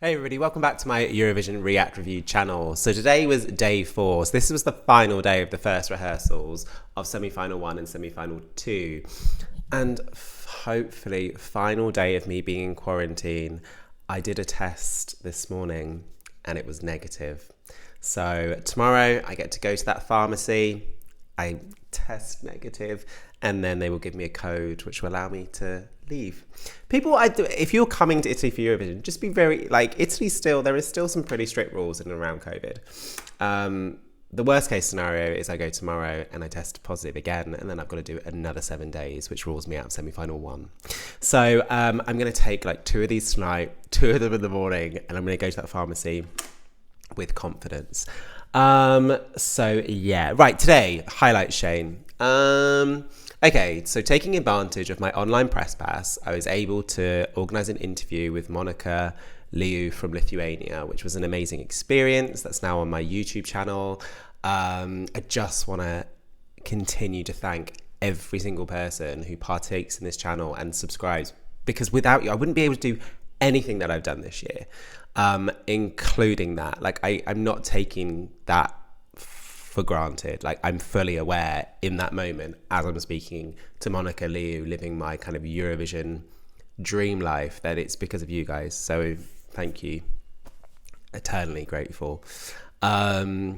Hey everybody, welcome back to my Eurovision React Review channel. So today was day 4. So this was the final day of the first rehearsals of semi-final 1 and semi-final 2. And hopefully, final day of me being in quarantine. I did a test this morning and it was negative. So tomorrow I get to go to that pharmacy, I test negative, and then they will give me a code which will allow me to leave. People, if you're coming to Italy for Eurovision, just be very, Italy still, there is still some pretty strict rules in and around COVID. The worst case scenario is I go tomorrow and I test positive again, and then I've got to do another 7 days, which rules me out of semi-final 1. So I'm going to take 2 of these tonight, 2 of them in the morning, and I'm going to go to that pharmacy with confidence. So yeah, right, today, highlights, Shane. Okay, so taking advantage of my online press pass, I was able to organise an interview with Monica Liu from Lithuania, which was an amazing experience. That's now on my YouTube channel. I just want to continue to thank every single person who partakes in this channel and subscribes, because without you, I wouldn't be able to do anything that I've done this year, including that. I'm not taking that for granted. I'm fully aware in that moment as I'm speaking to Monica Liu, living my kind of Eurovision dream life, that it's because of you guys. So thank you. Eternally grateful. So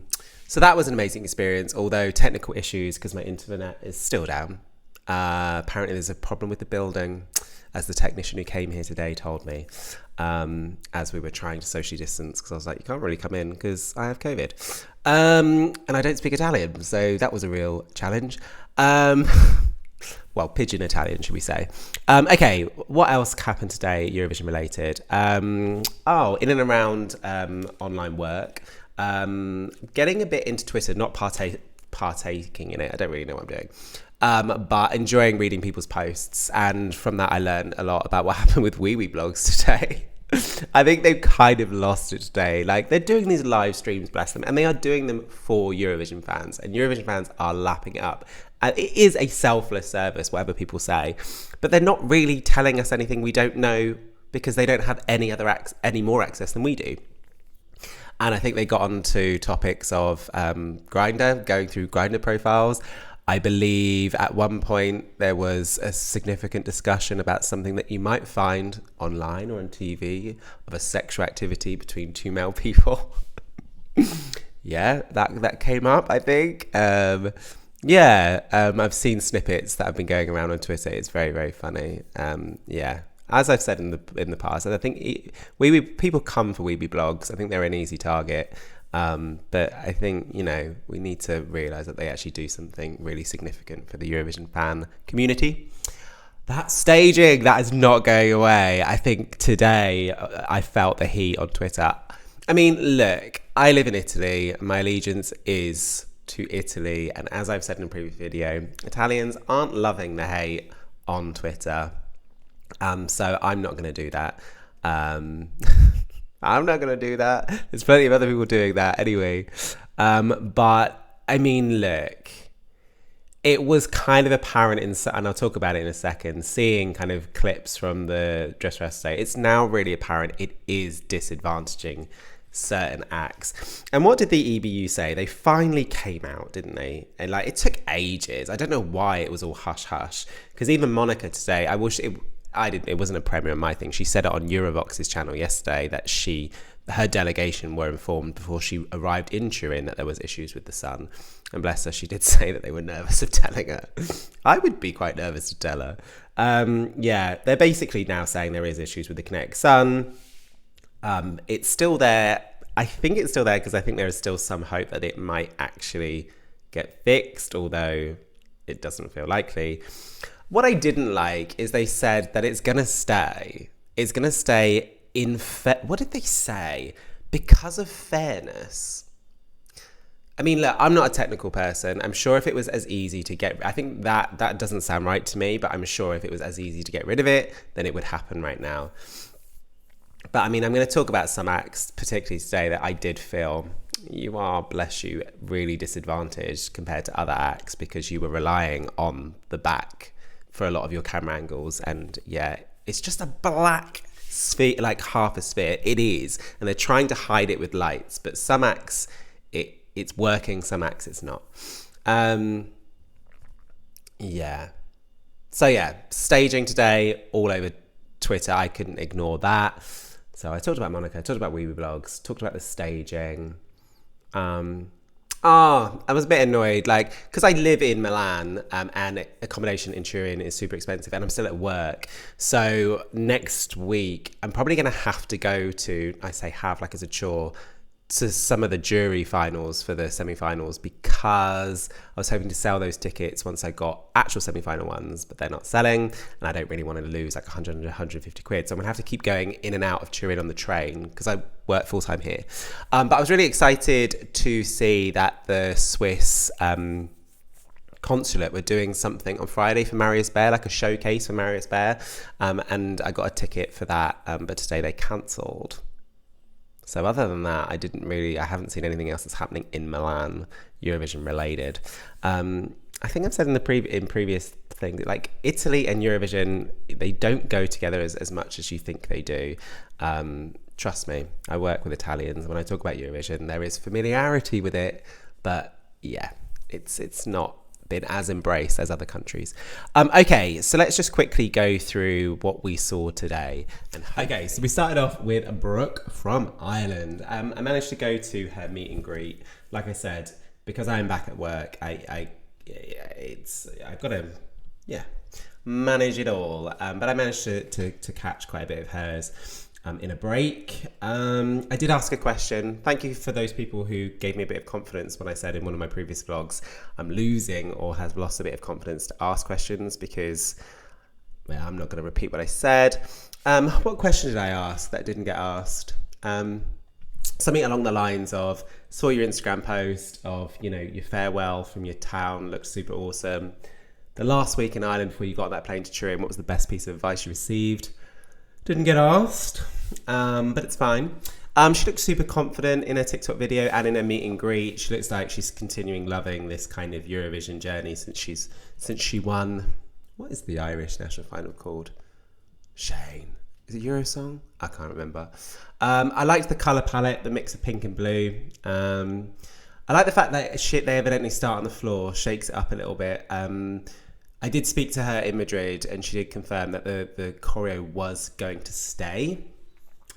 that was an amazing experience, although technical issues because my internet is still down. Apparently there's a problem with the building, as the technician who came here today told me, as we were trying to socially distance, because I was like, you can't really come in because I have COVID. And I don't speak Italian, so that was a real challenge. Well, pidgin Italian, should we say. Okay, what else happened today, Eurovision related? In and around online work. Getting a bit into Twitter, not partaking in it. I don't really know what I'm doing. But enjoying reading people's posts. And from that, I learned a lot about what happened with WIWIBLOGGS today. I think they've kind of lost it today. They're doing these live streams, bless them, and they are doing them for Eurovision fans, and Eurovision fans are lapping it up. And it is a selfless service, whatever people say, but they're not really telling us anything we don't know, because they don't have any more access than we do. And I think they got onto topics of Grindr, going through Grindr profiles. I believe at one point there was a significant discussion about something that you might find online or on TV of a sexual activity between 2 male people. Yeah, that came up, I think. I've seen snippets that have been going around on Twitter. It's very, very funny. As I've said in the past, and I think people come for WIWIBLOGGS. I think they're an easy target. But I think, we need to realise that they actually do something really significant for the Eurovision fan community. That staging, that is not going away. I think today I felt the heat on Twitter. I mean, look, I live in Italy. My allegiance is to Italy. And as I've said in a previous video, Italians aren't loving the hate on Twitter. So I'm not going to do that. I'm not going to do that. There's plenty of other people doing that anyway. But I mean, look, it was kind of apparent, and I'll talk about it in a second, seeing kind of clips from the dress rehearsal. It's now really apparent it is disadvantaging certain acts. And what did the EBU say? They finally came out, didn't they? And it took ages. I don't know why it was all hush hush, because even Monica today, I wish it wasn't a premiere on my thing. She said it on Eurovox's channel yesterday that her delegation were informed before she arrived in Turin that there was issues with the sun. And bless her, she did say that they were nervous of telling her. I would be quite nervous to tell her. They're basically now saying there is issues with the kinetic sun. It's still there. I think it's still there because I think there is still some hope that it might actually get fixed, although it doesn't feel likely. What I didn't like is they said that it's going to stay. It's going to stay what did they say? Because of fairness. I mean, look, I'm not a technical person. I'm sure if it was as easy to I think that doesn't sound right to me, but I'm sure if it was as easy to get rid of it, then it would happen right now. But I mean, I'm going to talk about some acts, particularly today, that I did feel you are, bless you, really disadvantaged compared to other acts because you were relying on the back for a lot of your camera angles. And yeah, it's just a black sphere, like half a sphere. It is, and they're trying to hide it with lights. But some acts, it's working. Some acts, it's not. Yeah. So yeah, staging today all over Twitter. I couldn't ignore that. So I talked about Monica, talked about WIWIBLOGGS, talked about the staging. I was a bit annoyed, like, because I live in Milan and accommodation in Turin is super expensive and I'm still at work. So next week, I'm probably going to have to go to, I say have like as a chore, to some of the jury finals for the semi-finals because I was hoping to sell those tickets once I got actual semi-final ones, but they're not selling and I don't really want to lose like 100, 150 quid. So I'm gonna have to keep going in and out of Turin on the train because I work full-time here. But I was really excited to see that the Swiss consulate were doing something on Friday for Marius Bear, like a showcase for Marius Bear. And I got a ticket for that, but today they cancelled. So other than that, I haven't seen anything else that's happening in Milan, Eurovision related. I think I've said in previous things, like Italy and Eurovision, they don't go together as much as you think they do. Trust me, I work with Italians. When I talk about Eurovision, there is familiarity with it, but yeah, it's not been as embraced as other countries. Okay, so let's just quickly go through what we saw today. Okay, so we started off with Brooke from Ireland. I managed to go to her meet and greet. Like I said, because I'm back at work, I've got to manage it all. But I managed to catch quite a bit of hers. In a break. I did ask a question. Thank you for those people who gave me a bit of confidence when I said in one of my previous vlogs I'm losing or have lost a bit of confidence to ask questions because I'm not going to repeat what I said. What question did I ask that didn't get asked? Something along the lines of, saw your Instagram post of, your farewell from your town, looked super awesome. The last week in Ireland before you got on that plane to Turin, what was the best piece of advice you received? Didn't get asked, but it's fine. She looks super confident in her TikTok video and in her meet and greet. She looks like she's continuing loving this kind of Eurovision journey since she won. What is the Irish national final called? Shane. Is it Eurosong? I can't remember. I liked the colour palette, the mix of pink and blue. I like the fact that they evidently start on the floor, shakes it up a little bit. I did speak to her in Madrid and she did confirm that the choreo was going to stay.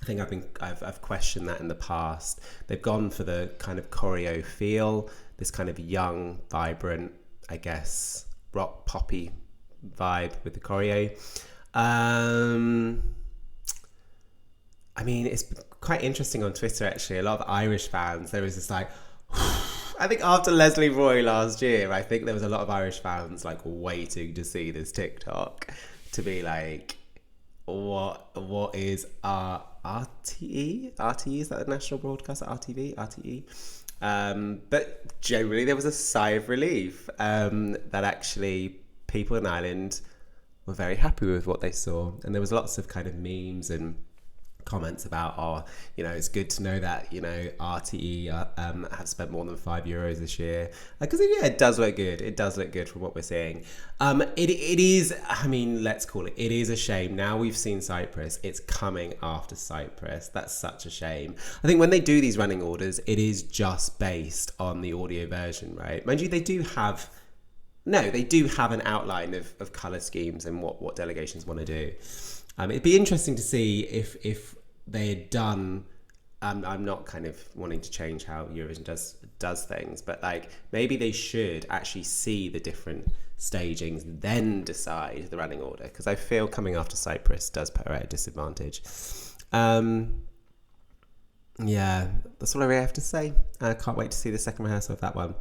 I think I've questioned that in the past. They've gone for the kind of choreo feel, this kind of young, vibrant, I guess, rock poppy vibe with the choreo. I mean, it's quite interesting on Twitter actually. A lot of Irish fans, there was this like, I think after Leslie Roy last year, I think there was a lot of Irish fans like waiting to see this TikTok to be like, what is RTE? RTE, is that the national broadcaster? RTV? RTE? But generally there was a sigh of relief that actually people in Ireland were very happy with what they saw. And there was lots of kind of memes and comments about, it's good to know that, RTE have spent more than €5 this year. Because, it does look good. It does look good from what we're seeing. It is, let's call it, it is a shame. Now we've seen Cyprus. It's coming after Cyprus. That's such a shame. I think when they do these running orders, it is just based on the audio version, right? Mind you, they do have an outline of colour schemes and what delegations want to do. It'd be interesting to see if they had done. I'm not kind of wanting to change how Eurovision does things, but like maybe they should actually see the different stagings, then decide the running order. Because I feel coming after Cyprus does put her at a disadvantage. Yeah, that's all I really have to say. I can't wait to see the second rehearsal of that one.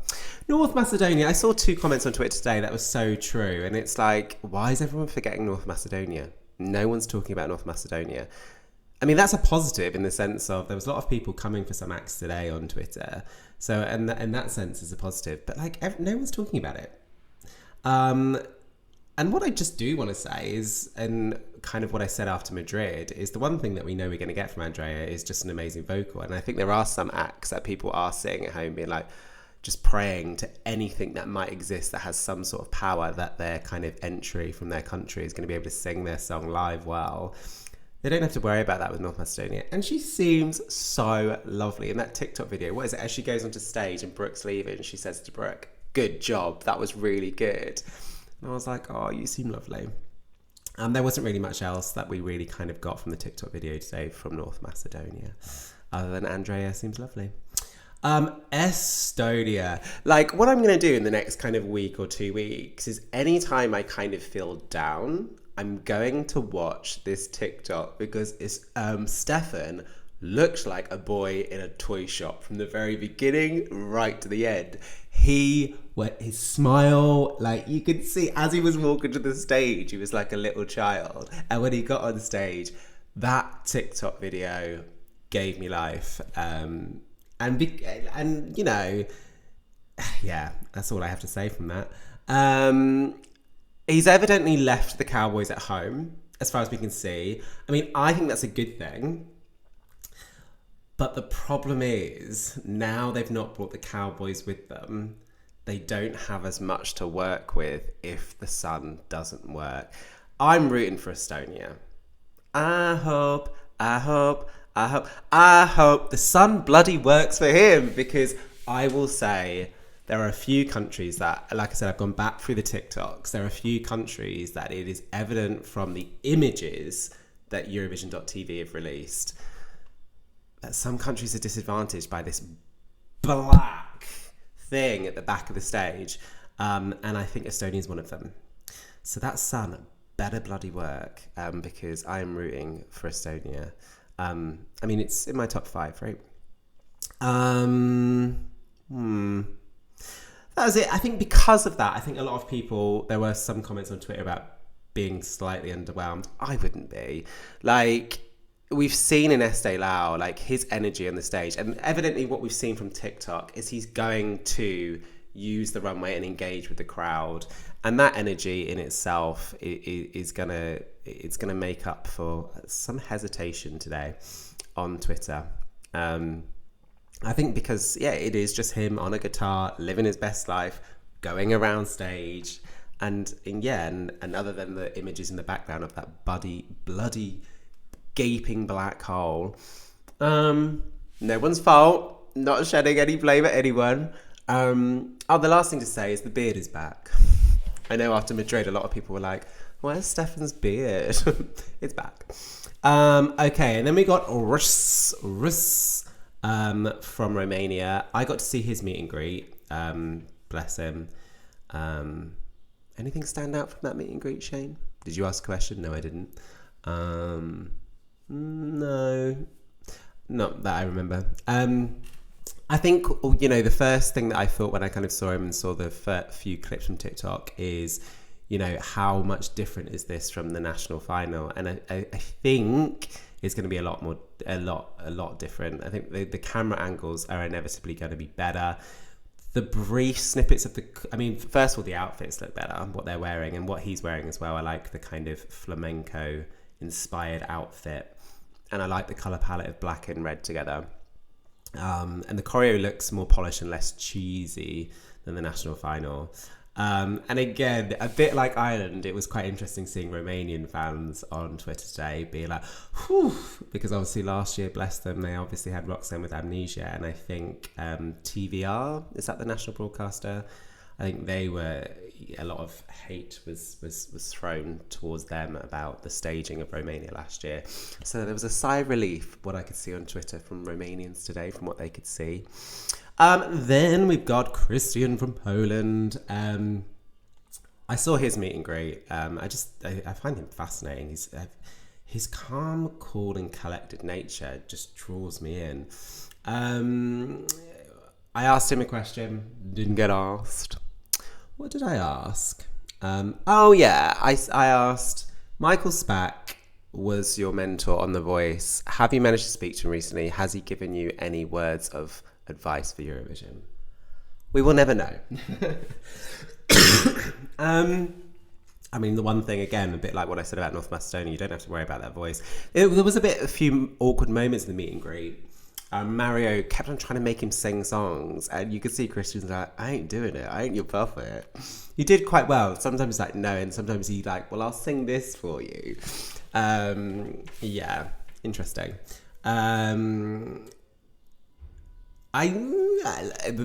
North Macedonia. I saw 2 comments on Twitter today that was so true, and it's like, why is everyone forgetting North Macedonia? No one's talking about North Macedonia. I mean, that's a positive in the sense of there was a lot of people coming for some acts today on Twitter. So, and in that sense is a positive. But like, no one's talking about it. And what I just do want to say is, and kind of what I said after Madrid, is the one thing that we know we're going to get from Andrea is just an amazing vocal. And I think there are some acts that people are sitting at home being like, just praying to anything that might exist that has some sort of power that their kind of entry from their country is going to be able to sing their song live well. They don't have to worry about that with North Macedonia. And she seems so lovely in that TikTok video. What is it? As she goes onto stage and Brooke's leaving, she says to Brooke, "Good job. That was really good." And I was like, "Oh, you seem lovely." There wasn't really much else that we really kind of got from the TikTok video today from North Macedonia, other than Andrea seems lovely. Estonia. Like, what I'm going to do in the next kind of week or 2 weeks is anytime I kind of feel down, I'm going to watch this TikTok because it's Stefan looked like a boy in a toy shop from the very beginning right to the end. His smile, like you could see as he was walking to the stage, he was like a little child. And when he got on stage, that TikTok video gave me life. And you know, yeah, that's all I have to say from that. He's evidently left the Cowboys at home, as far as we can see. I mean, I think that's a good thing. But the problem is, now they've not brought the Cowboys with them, they don't have as much to work with if the sun doesn't work. I'm rooting for Estonia. I hope the sun bloody works for him, because I will say there are a few countries that, like I said, I've gone back through the TikToks. There are a few countries that it is evident from the images that Eurovision.tv have released that some countries are disadvantaged by this black thing at the back of the stage. And I think Estonia is one of them. So that sun better bloody work, because I am rooting for Estonia. I mean, it's in my top 5, right? That was it. I think because of that, I think a lot of people, there were some comments on Twitter about being slightly underwhelmed. I wouldn't be. Like, we've seen in Estee Lau, like his energy on the stage, and evidently what we've seen from TikTok is he's going to use the runway and engage with the crowd, and that energy in itself is gonna make up for some hesitation today on Twitter. I think because it is just him on a guitar living his best life, going around stage, and other than the images in the background of that bloody gaping black hole, no one's fault, not shedding any blame at anyone. The last thing to say is the beard is back. I know after Madrid a lot of people were like, where's Stefan's beard? It's back. Okay, and then we got Rus from Romania. I got to see his meet and greet. Bless him. Anything stand out from that meet and greet, Shane? Did you ask a question? No, I didn't. No, not that I remember. I think, the first thing that I thought when I kind of saw him and saw the few clips from TikTok is, how much different is this from the national final? And I think it's going to be a lot different. I think the camera angles are inevitably going to be better. The brief snippets of first of all, the outfits look better, what they're wearing and what he's wearing as well. I like the kind of flamenco inspired outfit, and I like the colour palette of black and red together. And the choreo looks more polished and less cheesy than the national final. And again, a bit like Ireland, it was quite interesting seeing Romanian fans on Twitter today be like, whew, because obviously last year, bless them, they obviously had Roxanne with Amnesia, and I think TVR, is that the national broadcaster? I think a lot of hate was thrown towards them about the staging of Romania last year. So there was a sigh of relief, what I could see on Twitter from Romanians today, from what they could see. Then we've got Christian from Poland. I saw his meet and greet. I find him fascinating. His calm, cool and collected nature just draws me in. I asked him a question, didn't get asked. What did I ask? I asked, Michael Spack was your mentor on The Voice. Have you managed to speak to him recently? Has he given you any words of advice for Eurovision? We will never know. The one thing, again, a bit like what I said about North Macedonia, you don't have to worry about that voice. There was a few awkward moments in the meet and greet. Mario kept on trying to make him sing songs, and you could see Christian's like, I ain't doing it, I ain't your puppet. He did quite well. Sometimes he's like, no, and sometimes he's like, well, I'll sing this for you. Yeah, interesting.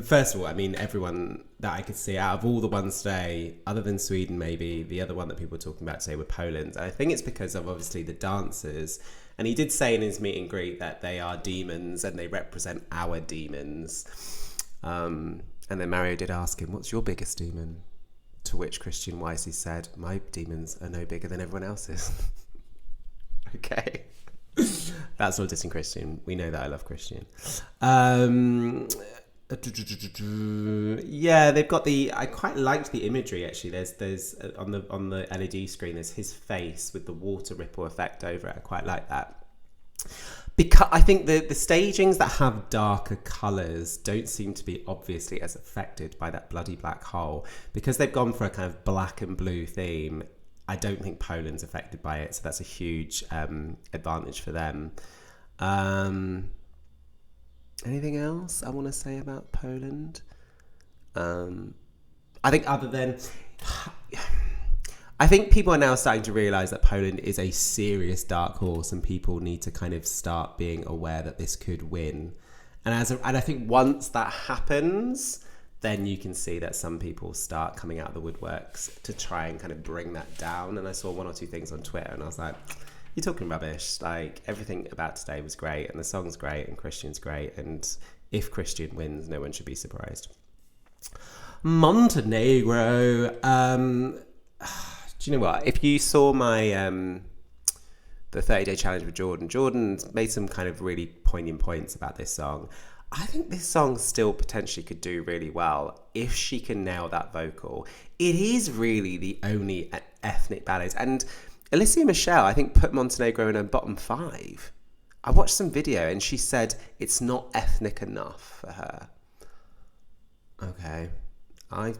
First of all, I mean, everyone that I could see out of all the ones today, other than Sweden, maybe the other one that people were talking about today were Poland. And I think it's because of obviously the dancers. And he did say in his meet and greet that they are demons and they represent our demons. And then Mario did ask him, "What's your biggest demon?" To which Christian wisely said, "My demons are no bigger than everyone else's." Okay. That's not dissing Christian. We know that I love Christian. Yeah, they've got I quite liked the imagery actually. There's on the LED screen, there's his face with the water ripple effect over it. I quite like that. Because I think the stagings that have darker colours don't seem to be obviously as affected by that bloody black hole. Because they've gone for a kind of black and blue theme, I don't think Poland's affected by it, so that's a huge advantage for them. Anything else I want to say about Poland? I think other than... I think people are now starting to realise that Poland is a serious dark horse and people need to kind of start being aware that this could win. And I think once that happens, then you can see that some people start coming out of the woodworks to try and kind of bring that down. And I saw one or two things on Twitter and I was like, you're talking rubbish. Like, everything about today was great and the song's great and Christian's great. And if Christian wins, no one should be surprised. Montenegro. Do you know what? If you saw my the 30-day challenge with Jordan made some kind of really poignant points about this song. I think this song still potentially could do really well if she can nail that vocal. It is really the only ethnic ballad. And Alicia Michelle, I think, put Montenegro in her bottom 5. I watched some video and she said it's not ethnic enough for her. Okay. I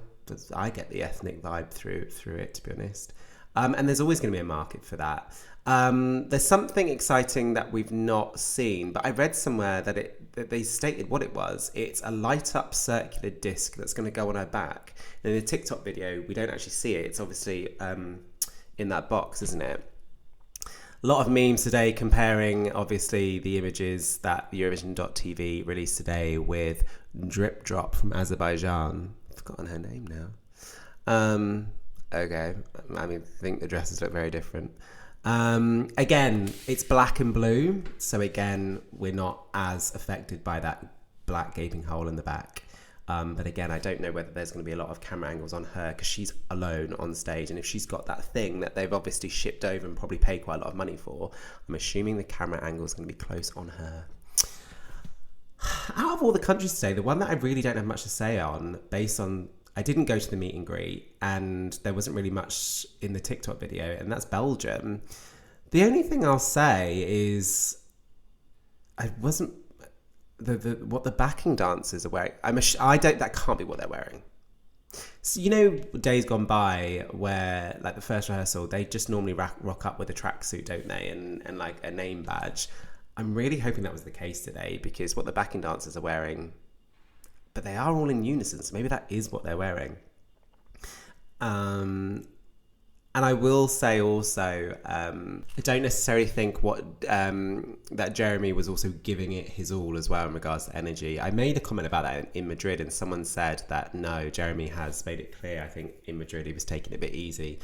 get the ethnic vibe through it, to be honest. And there's always going to be a market for that. There's something exciting that we've not seen, but I read somewhere that they stated what it was. It's a light up circular disc that's going to go on her back. And in the TikTok video, we don't actually see it. It's obviously in that box, isn't it? A lot of memes today comparing, obviously, the images that Eurovision.tv released today with Drip Drop from Azerbaijan. I've forgotten her name now. Okay. I mean, I think the dresses look very different. Again, it's black and blue. So again, we're not as affected by that black gaping hole in the back. But again, I don't know whether there's going to be a lot of camera angles on her because she's alone on stage. And if she's got that thing that they've obviously shipped over and probably paid quite a lot of money for, I'm assuming the camera angle is going to be close on her. Out of all the countries today, the one that I really don't have much to say on, based on, I didn't go to the meet and greet and there wasn't really much in the TikTok video, and that's Belgium. The only thing I'll say is I wasn't what the backing dancers are wearing. That can't be what they're wearing. So, you know, days gone by where, like, the first rehearsal, they just normally rock up with a tracksuit, don't they, and like a name badge. I'm really hoping that was the case today, because what the backing dancers are wearing, but they are all in unison, so maybe that is what they're wearing. And I will say also, I don't necessarily think that Jérémie was also giving it his all as well in regards to energy. I made a comment about that in Madrid, and someone said that no, Jérémie has made it clear, I think, in Madrid he was taking it a bit easy.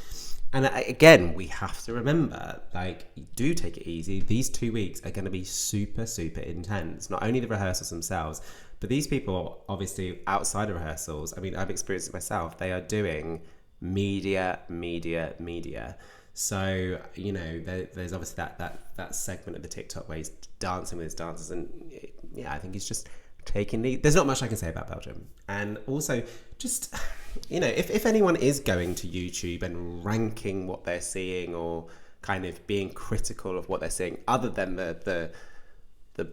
And again, we have to remember, like, do take it easy. These 2 weeks are going to be super, super intense. Not only the rehearsals themselves, but these people, obviously, outside of rehearsals, I mean, I've experienced it myself, they are doing media. So, you know, there's obviously that segment of the TikTok where he's dancing with his dancers. And yeah, I think he's just taking the... There's not much I can say about Belgium. And also, just... You know, if anyone is going to YouTube and ranking what they're seeing or kind of being critical of what they're seeing, other than the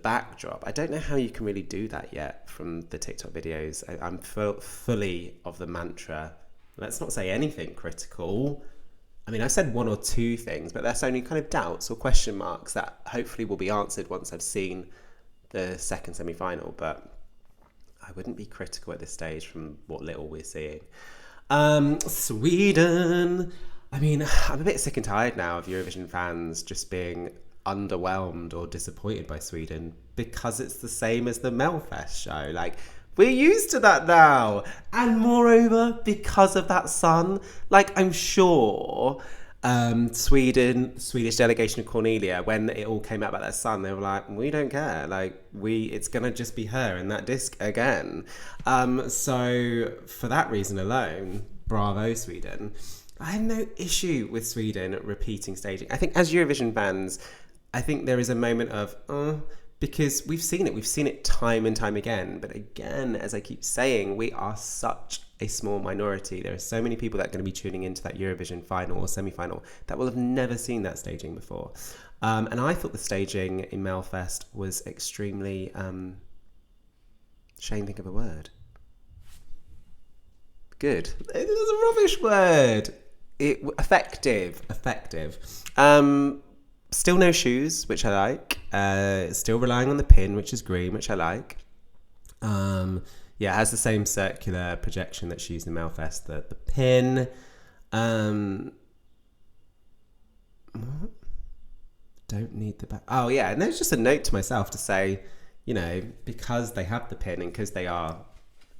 backdrop, I don't know how you can really do that yet from the TikTok videos. I'm fully of the mantra, let's not say anything critical. I mean, I've said one or two things, but that's only kind of doubts or question marks that hopefully will be answered once I've seen the second semi-final. But I wouldn't be critical at this stage from what little we're seeing. Sweden. I mean, I'm a bit sick and tired now of Eurovision fans just being underwhelmed or disappointed by Sweden because it's the same as the Melfest show. Like, we're used to that now. And moreover, because of that sun, like, I'm sure Swedish delegation of Cornelia, when it all came out about that sun, they were like, we don't care. Like, it's going to just be her in that disc again. So for that reason alone, bravo, Sweden. I have no issue with Sweden repeating staging. I think as Eurovision fans, I think there is a moment of, because we've seen it time and time again. But again, as I keep saying, we are such a small minority. There are so many people that are going to be tuning into that Eurovision final or semi-final that will have never seen that staging before. And I thought the staging in Melfest was extremely, Shane, think of a word. Good. It was a rubbish word. Effective. Still no shoes, which I like. Still relying on the pin, which is green, which I like. It has the same circular projection that she used in Melfest. The pin. What? Don't need the back. Oh yeah, and there's just a note to myself to say, because they have the pin and because they are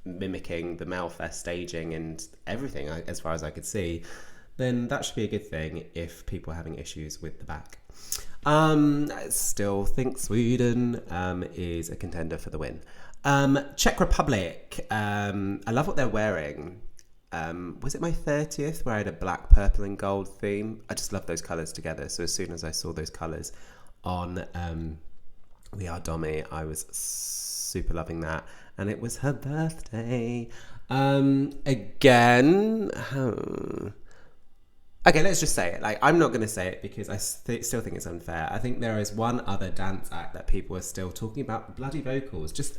mimicking the Melfest staging and everything, as far as I could see, then that should be a good thing if people are having issues with the back. I still think Sweden is a contender for the win. Czech Republic, I love what they're wearing. Was it my 30th where I had a black, purple and gold theme? I just love those colours together. So as soon as I saw those colours on We Are Domi, I was super loving that. And it was her birthday. Again... Okay, let's just say it. Like, I'm not going to say it because I still think it's unfair. I think there is one other dance act that people are still talking about, bloody vocals. Just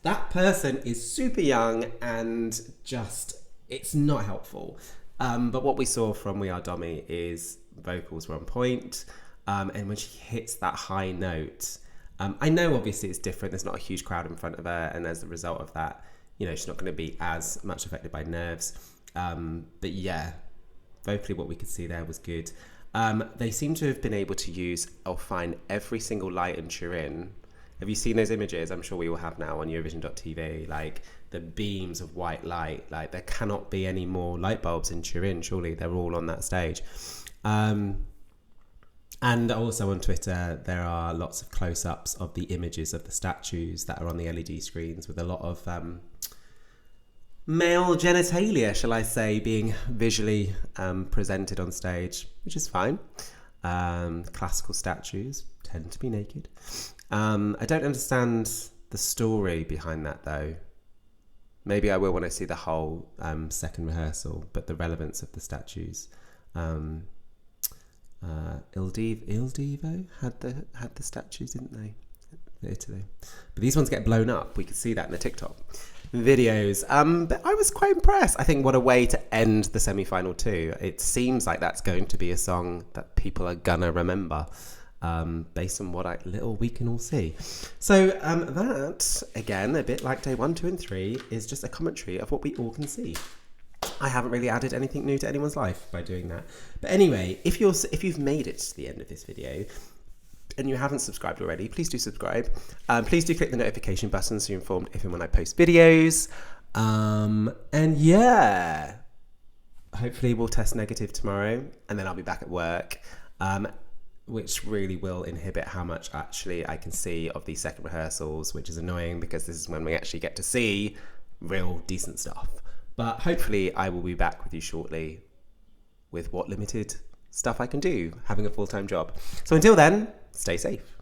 that person is super young and just, it's not helpful. But what we saw from We Are Domi is vocals were on point. And when she hits that high note, I know obviously it's different. There's not a huge crowd in front of her. And as a result of that, she's not going to be as much affected by nerves. But yeah, vocally what we could see there was good. They seem to have been able to use or find every single light in Turin. Have you seen those images? I'm sure we all have now on Eurovision.tv, like the beams of white light. Like, there cannot be any more light bulbs in Turin, surely. They're all on that stage. And also on Twitter, there are lots of close-ups of the images of the statues that are on the LED screens with a lot of male genitalia, shall I say, being visually presented on stage, which is fine. Classical statues tend to be naked. I don't understand the story behind that, though. Maybe I will when I see the whole second rehearsal, but the relevance of the statues. Il Divo had the statues, didn't they? Italy. But these ones get blown up. We could see that in the TikTok videos. But I was quite impressed. I think what a way to end the semi-final too. It seems like that's going to be a song that people are gonna remember, based on what little we can all see. So that, again, a bit like day 1, 2 and 3, is just a commentary of what we all can see. I haven't really added anything new to anyone's life by doing that. But anyway, if you've made it to the end of this video and you haven't subscribed already, please do subscribe. Please do click the notification button so you're informed if and when I post videos. And yeah, hopefully we'll test negative tomorrow and then I'll be back at work, which really will inhibit how much actually I can see of these second rehearsals, which is annoying because this is when we actually get to see real decent stuff. But hopefully I will be back with you shortly with what limited stuff I can do, having a full-time job. So until then, stay safe.